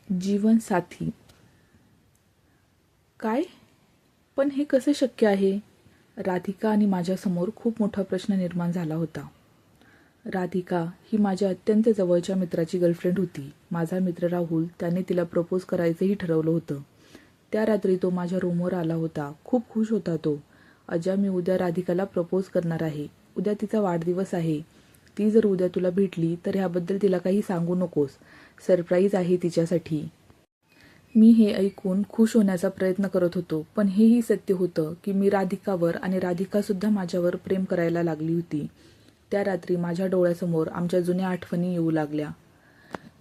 जीवनसाथी. काय? पण हे कसे शक्य आहे? राधिका आणि माझ्यासमोर खूप मोठा प्रश्न निर्माण झाला होता. राधिका ही माझ्या अत्यंत जवळच्या मित्राची गर्लफ्रेंड होती. माझा मित्र राहुल त्याने तिला प्रपोज करायचंही ठरवलं होतं. त्या रात्री तो माझ्या रूमवर आला होता. खूप खुश होता तो. अजा, मी उद्या राधिकाला प्रपोज करणार आहे. उद्या तिचा वाढदिवस आहे. ती जर उद्या तुला भेटली तर ह्याबद्दल तिला काही सांगू नकोस. सरप्राईज आहे तिच्यासाठी. मी हे ऐकून खुश होण्याचा प्रयत्न करत होतो, पण हेही सत्य होतं की मी राधिकावर आणि राधिकासुद्धा माझ्यावर प्रेम करायला लागली होती. त्या रात्री माझ्या डोळ्यासमोर आमच्या जुन्या आठवणी येऊ लागल्या.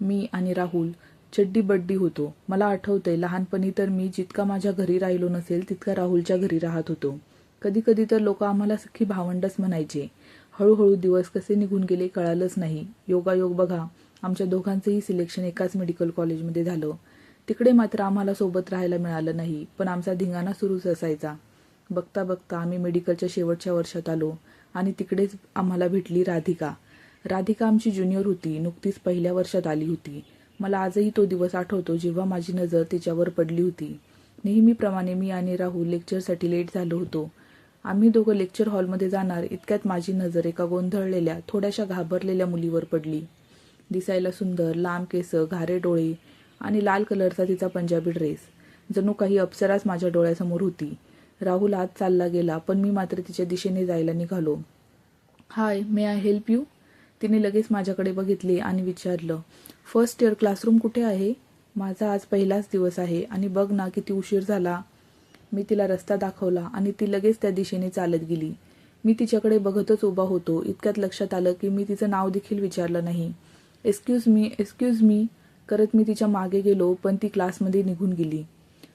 मी आणि राहुल चड्डी बड्डी होतो. मला आठवतंय, लहानपणी तर मी जितका माझ्या घरी राहिलो नसेल तितका राहुलच्या घरी राहत होतो. कधी कधी तर लोक आम्हाला सख्खी भावंडच म्हणायचे. हळूहळू दिवस कसे निघून गेले कळालंच नाही. योगायोग बघा, आमच्या दोघांचंही सिलेक्शन एकाच मेडिकल कॉलेजमध्ये झालं. तिकडे मात्र आम्हाला सोबत राहायला मिळालं नाही, पण आमचा धिंगाणा सुरूच असायचा. बघता बघता आम्ही मेडिकलच्या शेवटच्या वर्षात आलो आणि तिकडेच आम्हाला भेटली राधिका. राधिका आमची ज्युनियर होती, नुकतीच पहिल्या वर्षात आली होती. मला आजही तो दिवस आठवतो जेव्हा माझी नजर तिच्यावर पडली होती. नेहमीप्रमाणे मी आणि राहुल लेक्चरसाठी लेट झालो होतो. आम्ही दोघं लेक्चर हॉलमध्ये जाणार इतक्यात माझी नजर एका गोंधळलेल्या, थोड्याशा घाबरलेल्या मुलीवर पडली. दिसायला सुंदर, लांब केस, घारे डोळे आणि लाल कलरचा तिचा पंजाबी ड्रेस. जणू काही अप्सराच माझ्या डोळ्यासमोर होती. राहुल आत चालला गेला, पण मी मात्र तिच्या दिशेने जायला निघालो. हाय, मे आय हेल्प यू? तिने लगेच माझ्याकडे बघितले आणि विचारलं, फर्स्ट इयर क्लासरूम कुठे आहे? माझा आज पहिलाच दिवस आहे आणि बघ ना किती उशीर झाला. मी तिला रस्ता दाखवला आणि ती लगेच त्या दिशेने चालत गेली. मी तिच्याकडे बघतच उभा होतो. इतक्यात लक्षात आलं की मी तिचं नाव देखील विचारलं नाही. एक्सक्यूज मी करत मी तिच्या मागे गेलो, पण ती क्लासमध्ये निघून गेली.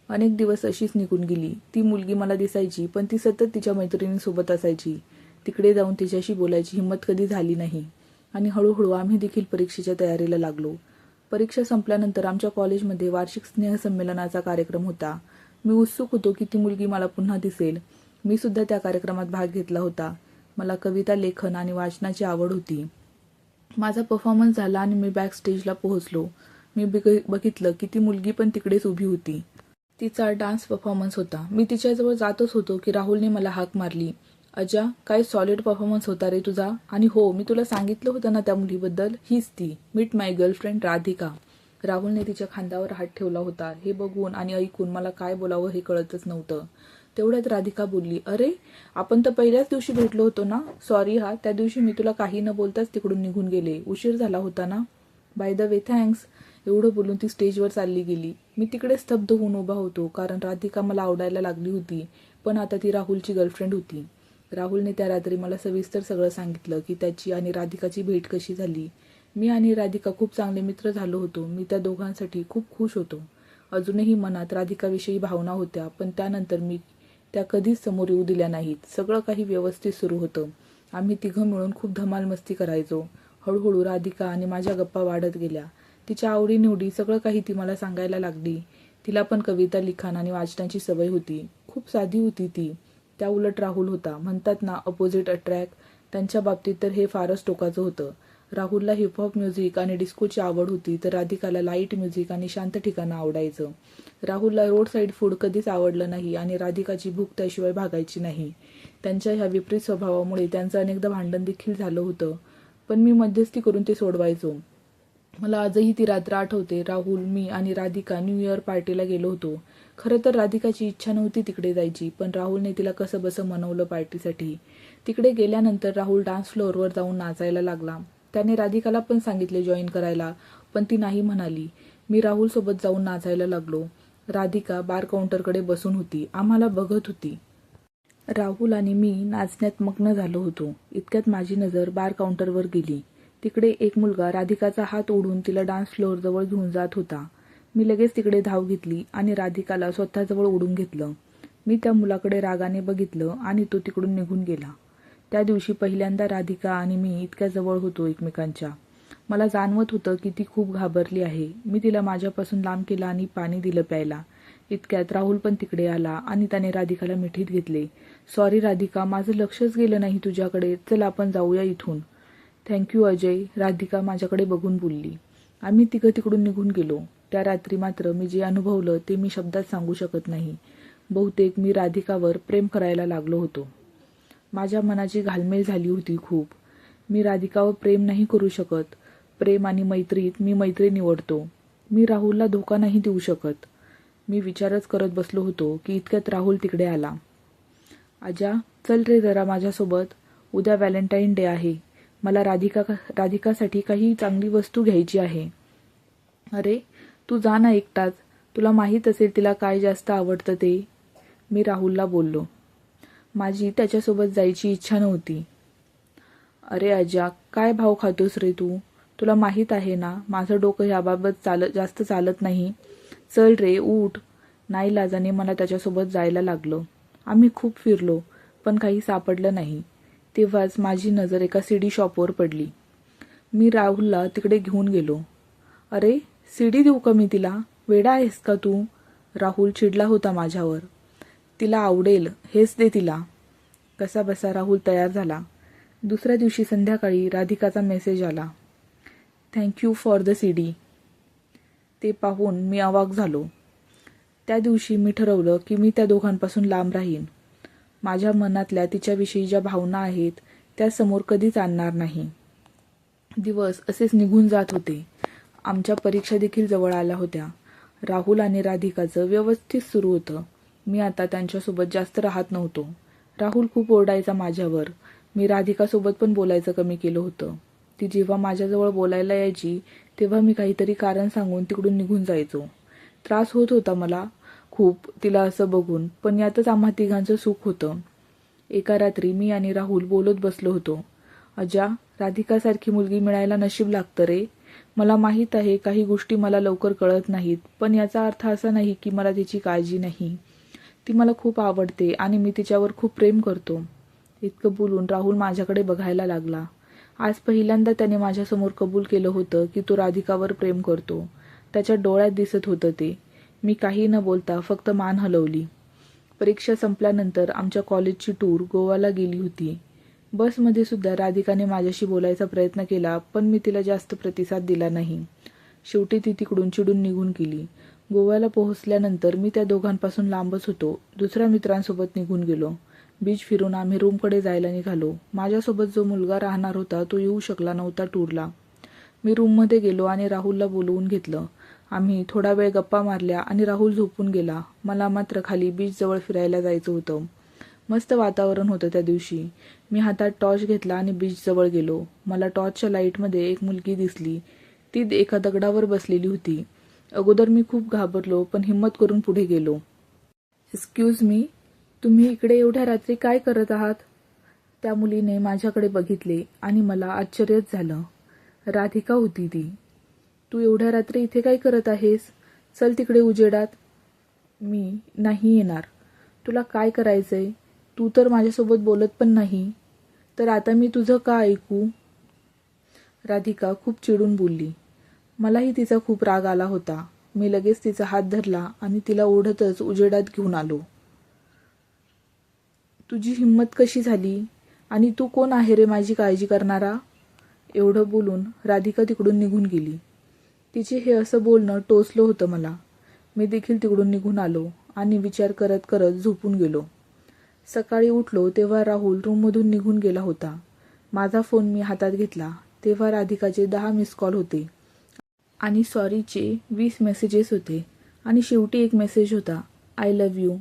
अनेक दिवस अशीच निघून गेली. ती मुलगी मला दिसायची, पण ती सतत तिच्या मैत्रिणींसोबत असायची. तिकडे जाऊन तिच्याशी बोलायची हिंमत कधी झाली नाही. आणि हळूहळू आम्ही देखील परीक्षेच्या तयारीला लागलो. परीक्षा संपल्यानंतर आमच्या कॉलेजमध्ये वार्षिक स्नेहसंमेलनाचा कार्यक्रम होता. मी उत्सुक होतो की ती मुलगी मला पुन्हा दिसेल. मी सुद्धा त्या कार्यक्रमात भाग घेतला होता. मला कविता लेखन आणि वाचनाची आवड होती. माझा परफॉर्मन्स झाला आणि मी बॅक स्टेजला पोहोचलो. मी बघितलं की ती मुलगी पण तिकडेच उभी होती. तिचा डान्स परफॉर्मन्स होता. मी तिच्याजवळ जातच होतो की राहुलने मला हाक मारली. अजा, काय सॉलिड परफॉर्मन्स होता रे तुझा. आणि हो, मी तुला सांगितलं होतं ना त्या मुलीबद्दल, हीच ती, मीट माय गर्लफ्रेंड राधिका. राहुलने तिच्या खांद्यावर हात ठेवला होता. हे बघून आणि ऐकून मला काय बोलावं हे कळतच नव्हतं. तेवढ्यात राधिका बोलली, अरे, आपण तर पहिल्याच दिवशी भेटलो होतो ना. सॉरी हा, त्या दिवशी मी तुला काही न बोलताच तिकडून निघून गेले. उशीर झाला होता ना. By the way, thanks. एवढं बोलून ती स्टेजवर चालली गेली. मी तिकडे स्तब्ध होऊन उभा होतो, कारण राधिका मला आवडायला लागली होती, पण आता ती राहुलची गर्लफ्रेंड होती. राहुलने त्या रात्री मला सविस्तर सगळं सांगितलं की त्याची आणि राधिकाची भेट कशी झाली. मी आणि राधिका खूप चांगले मित्र झालो होतो. मी त्या दोघांसाठी खूप खुश होतो. अजूनही मनात राधिकाविषयी भावना होत्या, पण त्यानंतर मी त्या कधीच समोर येऊ दिल्या नाहीत. सगळं काही व्यवस्थित सुरू होतं. आम्ही तिघं मिळून खूप धमाल मस्ती करायचो. हळूहळू राधिका आणि माझ्या गप्पा वाढत गेल्या. तिच्या आवडीनिवडी सगळं काही ती मला सांगायला लागली. तिला पण कविता, लिखाण आणि वाचनाची सवय होती. खूप साधी होती ती. त्या उलट राहुल होता. म्हणतात ना, अपोजिट अट्रॅक्ट. त्यांच्या बाबतीत तर हे फारच टोकाचं होतं. राहुलला हिपहॉप म्युझिक आणि डिस्कोची आवड होती, तर राधिकाला लाईट म्युझिक आणि शांत ठिकाणं आवडायचं. राहुलला रोड साईड फूड कधीच आवडलं नाही आणि राधिकाची भूक त्याशिवाय भागायची नाही. त्यांच्या ह्या विपरीत स्वभावामुळे त्यांचं अनेकदा भांडण देखील झालं होतं, पण मी मध्यस्थी करून ते सोडवायचो. मला आजही ती रात्र आठवते. राहुल, मी आणि राधिका न्यू इयर पार्टीला गेलो होतो. खरं तर राधिकाची इच्छा नव्हती तिकडे जायची, पण राहुलने तिला कसं बसं मनवलं पार्टीसाठी. तिकडे गेल्यानंतर राहुल डान्स फ्लोअरवर जाऊन नाचायला लागला. त्याने राधिकाला पण सांगितले जॉईन करायला, पण ती नाही म्हणाली. मी राहुलसोबत जाऊन नाचायला लागलो. राधिका बार काउंटरकडे बसून होती, आम्हाला बघत होती. राहुल आणि मी नाचण्यात मग्न झालो होतो. इतक्यात माझी नजर बार काउंटरवर गेली. तिकडे एक मुलगा राधिकाचा हात ओढून तिला डान्स फ्लोअरजवळ घेऊन जात होता. मी लगेच तिकडे धाव घेतली आणि राधिकाला स्वतःजवळ ओढून घेतलं. मी त्या मुलाकडे रागाने बघितलं आणि तो तिकडून निघून गेला. त्या दिवशी पहिल्यांदा राधिका आणि मी इतक्या जवळ होतो एकमेकांच्या. मला जाणवत होतं की ती खूप घाबरली आहे. मी तिला माझ्यापासून लांब केलं आणि पाणी दिलं प्यायला. इतक्यात राहुल पण तिकडे आला आणि त्याने राधिकाला मिठीत घेतले. सॉरी राधिका, माझं लक्षच गेलं नाही तुझ्याकडे. चल आपण जाऊया इथून. थँक्यू अजय, राधिका माझ्याकडे बघून बोलली. आम्ही तिघं तिकडून निघून गेलो. त्या रात्री मात्र मी जे अनुभवलं ते मी शब्दात सांगू शकत नाही. बहुतेक मी राधिकावर प्रेम करायला लागलो होतो. माझ्या मनाची घालमेल झाली होती खूप. मी राधिकावर प्रेम नाही करू शकत. प्रेम आणि मैत्रीत मी मैत्री निवडतो. मी राहुलला धोका नाही देऊ शकत. मी विचारच करत बसलो होतो की इतक्यात राहुल तिकडे आला. आजा, चल रे जरा माझ्यासोबत. उद्या व्हॅलेंटाईन डे आहे. मला राधिकासाठी काही चांगली वस्तू घ्यायची आहे. अरे, तू जा ना एकटाच. तुला माहीत असेल तिला काय जास्त आवडतं ते. मी राहुलला बोललो. माझी त्याच्यासोबत जायची इच्छा नव्हती. अरे आजा, काय भाव खातोस रे तू? तुला माहीत आहे ना माझं डोकं ह्याबाबत जास्त चालत नाही. चल रे, उठ. नाईलाजाने मला त्याच्यासोबत जायला लागलं. आम्ही खूप फिरलो, पण काही सापडलं नाही. तेव्हाच माझी नजर एका सीडी शॉपवर पडली. मी राहुलला तिकडे घेऊन गेलो. अरे, सीडी देऊ का मी तिला? वेडा आहेस का तू? राहुल चिडला होता माझ्यावर. तिला आवडेल, हेच दे तिला. कसा बसा राहुल तयार झाला. दुसऱ्या दिवशी संध्याकाळी राधिकाचा मेसेज आला. Thank you for the CD. ते पाहून मी अवाक झालो. त्या दिवशी मी ठरवलं की मी त्या दोघांपासून लांब राहीन. माझ्या मनातल्या तिच्याविषयी ज्या भावना आहेत त्या समोर कधीच आणणार नाही. दिवस असेच निघून जात होते. आमच्या परीक्षा देखील जवळ आल्या होत्या. राहुल आणि राधिकाचं व्यवस्थित सुरू होतं. मी आता त्यांच्यासोबत जास्त राहत नव्हतो. राहुल खूप ओरडायचा माझ्यावर. मी राधिकासोबत पण बोलायचं कमी केलं होतं. ती जेव्हा माझ्याजवळ बोलायला यायची तेव्हा मी काहीतरी कारण सांगून तिकडून निघून जायचो. त्रास होत होता मला खूप तिला असं बघून, पण यातच आम्हा तिघांचं सुख होतं. एका रात्री मी आणि राहुल बोलत बसलो होतो. अजा, राधिकासारखी मुलगी मिळायला नशीब लागतं रे. मला माहीत आहे काही गोष्टी मला लवकर कळत नाहीत, पण याचा अर्थ असा नाही की मला तिची काळजी नाही. ती मला खूप आवडते आणि मी तिच्यावर खूप प्रेम करतो. इतकं बोलून राहुल माझ्याकडे बघायला लागला. आज पहिल्यांदा त्याने माझ्यासमोर कबूल केलं होतं की तो राधिकावर प्रेम करतो. त्याच्या डोळ्यात दिसत होतं ते. मी काही न बोलता फक्त मान हलवली. परीक्षा संपल्यानंतर आमच्या कॉलेजची टूर गोव्याला गेली होती. बसमध्ये सुद्धा राधिकाने माझ्याशी बोलायचा प्रयत्न केला, पण मी तिला जास्त प्रतिसाद दिला नाही. शेवटी ती तिकडून चिडून निघून गेली. गोव्याला पोहोचल्यानंतर मी त्या दोघांपासून लांबच होतो. दुसऱ्या मित्रांसोबत निघून गेलो. बीच फिरून आम्ही रूमकडे जायला निघालो. माझ्यासोबत जो मुलगा राहणार होता तो येऊ शकला नव्हता टूरला. मी रूममध्ये गेलो आणि राहुलला बोलवून घेतलं. आम्ही थोडा वेळ गप्पा मारल्या आणि राहुल झोपून गेला. मला मात्र खाली बीचजवळ फिरायला जायचं होतं. मस्त वातावरण होतं त्या दिवशी. मी हातात टॉर्च घेतला आणि बीचजवळ गेलो. मला टॉर्चच्या लाईटमध्ये एक मुलगी दिसली. ती एका दगडावर बसलेली होती. अगोदर मी खूप घाबरलो, पण हिम्मत करून पुढे गेलो. एक्सक्यूज मी, तुम्ही इकडे एवढ्या रात्री काय करत आहात? त्या मुलीने माझ्याकडे बघितले आणि मला आश्चर्यच झालं. राधिका होती ती. तू एवढ्या रात्री इथे काय करत आहेस? चल तिकडे उजेडात. मी नाही येणार. तुला काय करायचंय? तू तर माझ्यासोबत बोलत पण नाही. तर आता मी तुझं का ऐकू? राधिका खूप चिडून बोलली. मलाही तिचा खूप राग आला होता. मी लगेच तिचा हात धरला आणि तिला ओढतच उजेडात घेऊन आलो. तुझी हिंमत कशी झाली? आणि तू कोण आहे रे माझी काळजी करणारा? एवढं बोलून राधिका तिकडून निघून गेली. तिचे हे असं बोलणं टोचलं होतं मला. मी देखील तिकडून निघून आलो आणि विचार करत करत झोपून गेलो. सकाळी उठलो तेव्हा राहुल रूममधून निघून गेला होता. माझा फोन मी हातात घेतला तेव्हा राधिकाचे 10 मिस कॉल होते आणि सॉरीचे 20 मेसेजेस होते आणि शेवटी एक मेसेज होता, आय लव्ह यू.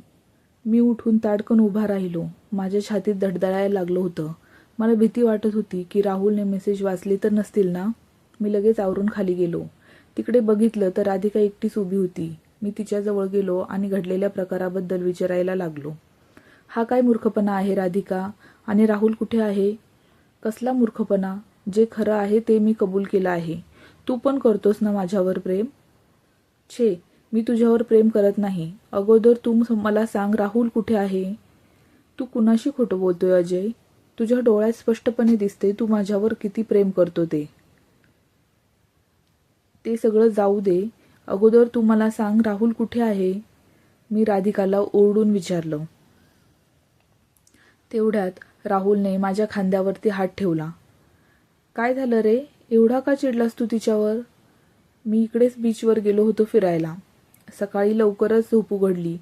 मी उठून ताडकन उभा राहिलो. माझ्या छातीत धडधडायला लागलं होतं. मला भीती वाटत होती की राहुलने मेसेज वाचले तर नसतील ना. मी लगेच आवरून खाली गेलो. तिकडे बघितलं तर राधिका एकटीच उभी होती. मी तिच्याजवळ गेलो आणि घडलेल्या प्रकाराबद्दल विचारायला लागलो. हा काय मूर्खपणा आहे राधिका? आणि राहुल कुठे आहे? कसला मूर्खपणा? जे खरं आहे ते मी कबूल केलं आहे. तू पण करतोस ना माझ्यावर प्रेम? छे, मी तुझ्यावर प्रेम करत नाही. अगोदर तू मला सांग राहुल कुठे आहे? तू कुणाशी खोटं बोलतोय अजय? तुझ्या डोळ्यात स्पष्टपणे दिसते तू माझ्यावर किती प्रेम करतो ते. ते सगळं जाऊ दे. अगोदर तू मला सांग राहुल कुठे आहे? मी राधिकाला ओरडून विचारलं. तेवढ्यात राहुलने माझ्या खांद्यावरती हात ठेवला. काय झालं रे? एवढा का चिडलास तू तिच्यावर? मी इकडेच बीचवर गेलो होतो फिरायला. सकाळी लवकरच झोप उघडली.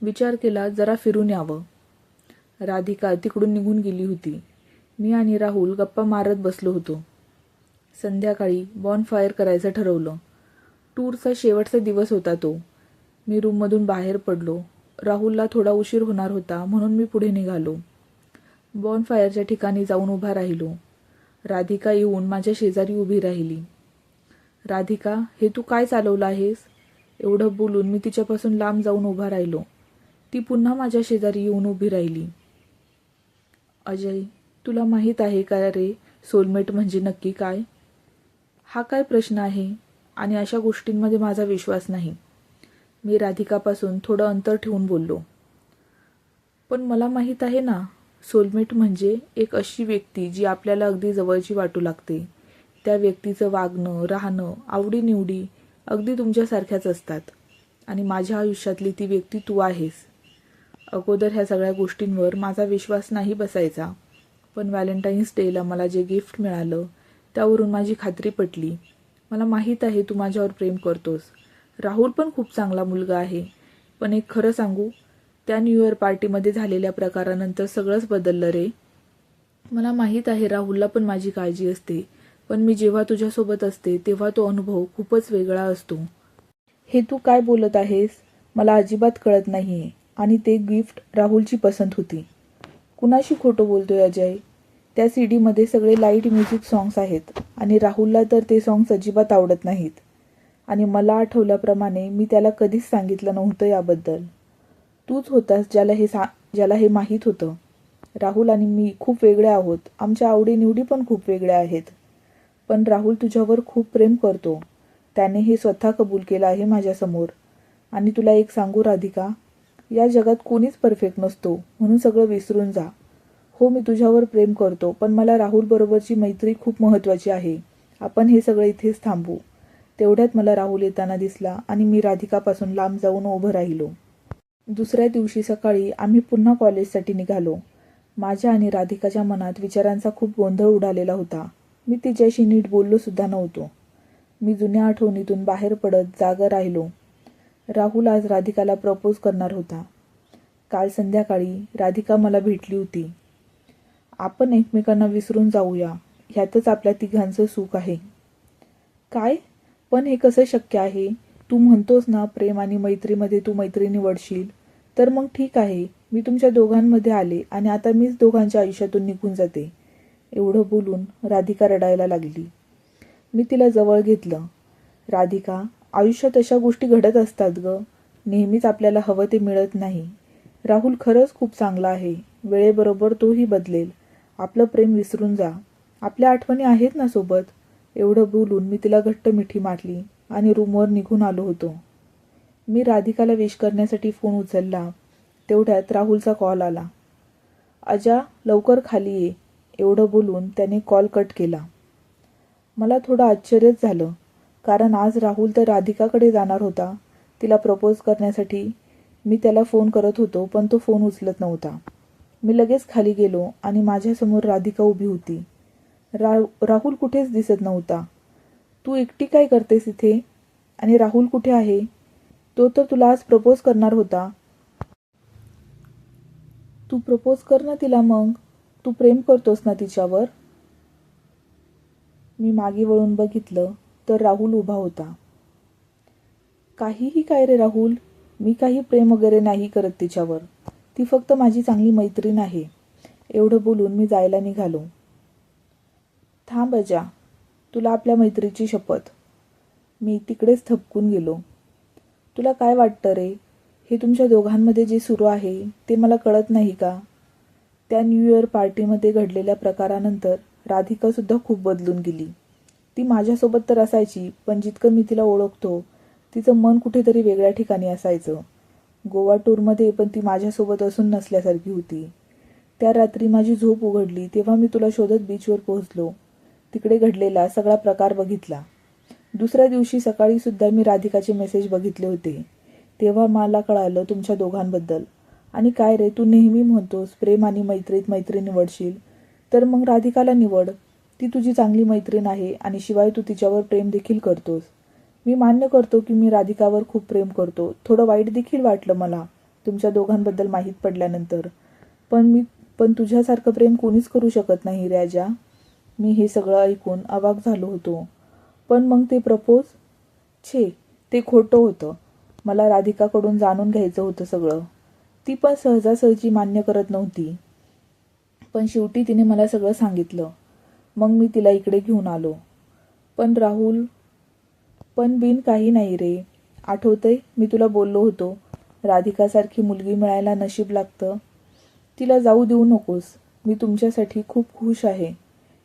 विचार केला जरा फिरून यावं. राधिका तिकडून निघून गेली होती. मी आणि राहुल गप्पा मारत बसलो होतो. संध्याकाळी बॉनफायर करायचं ठरवलं. टूरचा शेवटचा दिवस होता तो. मी रूममधून बाहेर पडलो. राहुलला थोडा उशीर होणार होता म्हणून मी पुढे निघालो. बॉनफायरच्या ठिकाणी जाऊन उभा राहिलो. राधिका येऊन माझ्या शेजारी उभी राहिली. राधिका, हे तू काय चालवलं आहेस? एवढं बोलून मी तिच्यापासून लांब जाऊन उभा राहिलो. ती पुन्हा माझ्या शेजारी येऊन उभी राहिली. अजय, तुला माहीत आहे का रे सोलमेट म्हणजे नक्की काय? हा काय प्रश्न आहे? आणि अशा गोष्टींमध्ये माझा विश्वास नाही. मी राधिकापासून थोडं अंतर ठेवून बोललो. पण मला माहीत आहे ना, सोलमेट म्हणजे एक अशी व्यक्ती जी आपल्याला अगदी जवळची वाटू लागते. त्या व्यक्तीचं वागणं, राहणं, आवडीनिवडी अगदी तुमच्यासारख्याच असतात. आणि माझ्या आयुष्यातली ती व्यक्ती तू आहेस. अगोदर ह्या सगळ्या गोष्टींवर माझा विश्वास नाही बसायचा. पण व्हॅलेंटाईन्स डेला मला जे गिफ्ट मिळालं त्यावरून माझी खात्री पटली. मला माहीत आहे तू माझ्यावर प्रेम करतोस. राहुल पण खूप चांगला मुलगा आहे. पण एक खरं सांगू, त्या न्यू इयर पार्टीमध्ये झालेल्या प्रकारानंतर सगळंच बदललं रे. मला माहीत आहे राहुलला पण माझी काळजी असते. पण मी जेव्हा तुझ्यासोबत असते तेव्हा तो अनुभव खूपच वेगळा असतो. हे तू काय बोलत आहेस? मला अजिबात कळत नाहीये. आणि ते गिफ्ट राहुलची पसंत होती. कुणाशी खोटं बोलतोय अजय? त्या सीडीमध्ये सगळे लाईट म्युझिक सॉंग्स आहेत आणि राहुलला तर ते सॉंग्स अजिबात आवडत नाहीत. आणि मला आठवल्याप्रमाणे मी त्याला कधीच सांगितलं नव्हतं याबद्दल. तूच होतास ज्याला हे माहीत होतं. राहुल आणि मी खूप वेगळे आहोत. आमच्या आवडीनिवडी पण खूप वेगळ्या आहेत. पण राहुल तुझ्यावर खूप प्रेम करतो. त्याने हे स्वतः कबूल केलं आहे माझ्यासमोर. आणि तुला एक सांगू राधिका, या जगात कोणीच परफेक्ट नसतो म्हणून सगळं विसरून जा. हो, मी तुझ्यावर प्रेम करतो, पण मला राहुल बरोबरची मैत्री खूप महत्त्वाची आहे. आपण हे सगळं इथेच थांबवू. तेवढ्यात मला राहुल येताना दिसला आणि मी राधिकापासून लांब जाऊन उभं राहिलो. दुसऱ्या दिवशी सकाळी आम्ही पुन्हा कॉलेजसाठी निघालो. माझ्या आणि राधिकाच्या मनात विचारांचा खूप गोंधळ उडालेला होता. मी तिच्याशी नीट बोललो सुद्धा नव्हतो. मी जुन्या आठवणीतून बाहेर पडत जागा राहिलो. राहुल आज राधिकाला प्रपोज करणार होता. काल संध्याकाळी राधिका मला भेटली होती. आपण एकमेकांना विसरून जाऊया, ह्यातच आपल्या तिघांचं सुख आहे. काय? पण हे कसं शक्य आहे? तू म्हणतोस ना प्रेम आणि मैत्रीमध्ये तू मैत्री निवडशील. तर मग ठीक आहे, मी तुमच्या दोघांमध्ये आले आणि आता मीच दोघांच्या आयुष्यातून निघून जाते. एवढं बोलून राधिका रडायला लागली. मी तिला जवळ घेतलं. राधिका, आयुष्यात अशा गोष्टी घडत असतात ग. नेहमीच आपल्याला हवं ते मिळत नाही. राहुल खरंच खूप चांगला आहे. वेळेबरोबर तोही बदलेल. आपलं प्रेम विसरून जा. आपल्या आठवणी आहेत ना सोबत. एवढं बोलून मी तिला घट्ट मिठी मारली आणि रूमवर निघून आलो होतो. मी राधिकाला विश करण्यासाठी फोन उचलला. तेवढ्यात राहुलचा कॉल आला. अजा, लवकर खाली ये. एवढं बोलून त्याने कॉल कट केला. मला थोडं आश्चर्यच झालं, कारण आज राहुल तर राधिकाकडे जाणार होता तिला प्रपोज करण्यासाठी. मी त्याला फोन करत होतो पण तो फोन उचलत नव्हता. मी लगेच खाली गेलो आणि माझ्यासमोर राधिका उभी होती. राहुल कुठेच दिसत नव्हता. तू एकटी काय करतेस इथे? आणि राहुल कुठे आहे? तो तर तुला आज प्रपोज करणार होता. तू प्रपोज कर ना तिला मग. तू प्रेम करतोस ना तिच्यावर? मी मागे वळून बघितलं तर राहुल उभा होता. काहीही काय रे राहुल, मी काही प्रेम वगैरे नाही करत तिच्यावर. ती फक्त माझी चांगली मैत्रीण आहे. एवढं बोलून मी जायला निघालो. थांब अजा, तुला आपल्या मैत्रीची शपथ. मी तिकडेच थबकून गेलो. तुला काय वाटतं रे, हे तुमच्या दोघांमध्ये जे सुरू आहे ते मला कळत नाही का? त्या न्यू इयर पार्टीमध्ये घडलेल्या प्रकारानंतर राधिकासुद्धा खूप बदलून गेली. ती माझ्यासोबत तर असायची, पण जितकं मी तिला ओळखतो तिचं मन कुठेतरी वेगळ्या ठिकाणी असायचं. गोवा टूरमध्ये पण ती माझ्यासोबत असून नसल्यासारखी होती. त्या रात्री माझी झोप उघडली तेव्हा मी तुला शोधत बीचवर पोहोचलो. तिकडे घडलेला सगळा प्रकार बघितला. दुसऱ्या दिवशी सकाळीसुद्धा मी राधिकाचे मेसेज बघितले होते. तेव्हा मला कळालं तुमच्या दोघांबद्दल. आणि काय रे, तू नेहमी म्हणतोस प्रेम आणि मैत्रीत मैत्री निवडशील, तर मग राधिकाला निवड. ती तुझी चांगली मैत्रीण आहे आणि शिवाय तू तिच्यावर प्रेम देखील करतोस. मी मान्य करतो की मी राधिकावर खूप प्रेम करतो. थोडं वाईट देखील वाटलं मला तुमच्या दोघांबद्दल माहीत पडल्यानंतर. पण तुझ्यासारखं प्रेम कोणीच करू शकत नाही राजा. मी हे सगळं ऐकून अवाक झालो होतो. पण मग ते प्रपोज? छे, ते खोटं होतं. मला राधिकाकडून जाणून घ्यायचं होतं सगळं. ती पण सहजासहजी मान्य करत नव्हती. पण शेवटी तिने मला सगळं सांगितलं. मग मी तिला इकडे घेऊन आलो. पण राहुल, पण बिन काही नाही रे. आठवतंय मी तुला बोललो होतो, राधिकासारखी मुलगी मिळायला नशीब लागतं. तिला जाऊ देऊ नकोस. मी तुमच्यासाठी खूप खुश आहे.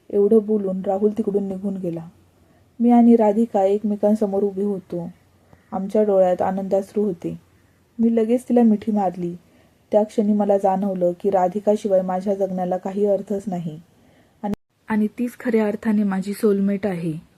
एवढं बोलून राहुल तिकडून निघून गेला. मी आणि राधिका एकमेकांसमोर उभी होतो. आमच्या डोळ्यात आनंदाश्रू होते. मी लगेच तिला मिठी मारली. त्या क्षणी मला जाणवलं की राधिकाशिवाय माझ्या जगण्याला काही अर्थच नाही आणि तीच खऱ्या अर्थाने माझी सोलमेट आहे.